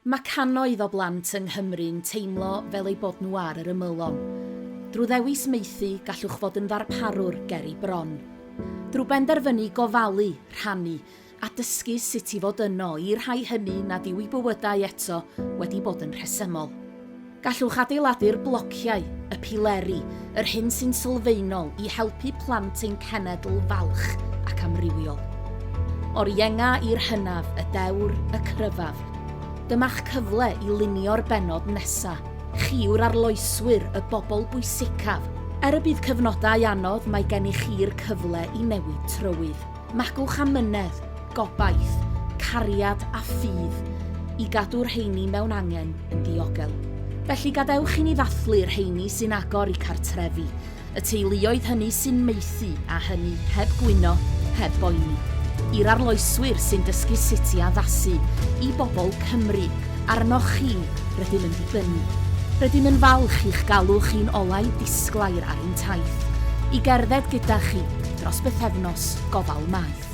Mae cannoedd o blant yng Nghymru'n teimlo fel ei bod nhw ar yr ymylon. Drwy ddewis maethu gallwch fod yn ddarparwr ger i bron. Drwy benderfynu gofalu, rhannu a dysgu sut i fod yno i rhai hynny nad yw I bywydau eto wedi bod yn rhesymol. Gallwch adeiladu'r blociau, y pileri, yr hyn sy'n sylfaenol I helpu plant ein cenedl falch ac amrywiol. O'r ienga i'r hynaf, y dewr, y cryfaf. Dyma'ch cyfle I lunio'r benod nesa, chiw'r arloeswyr, y bobl bwysicaf. Y bydd cyfnodau anodd mae gennych chi'r cyfle I newid trywydd. Magwch amynedd, gobaith, cariad a ffydd I gadw'r rheini mewn angen yn diogel. Felly gadewch I ni ddathlu'r rheini sy'n agor I cartrefi, y teuluoedd hynny sy'n maethu a hynny heb gwyno, heb boeni. I'r arloeswyr sy'n dysgu sut I addasu, I bobl Cymru, arnoch chi rydym yn dibynnu. Rydym yn falch i'ch galw chi'n olau disglair ar ein taith, I gerdded gyda chi dros bythefnos gofal Maeth.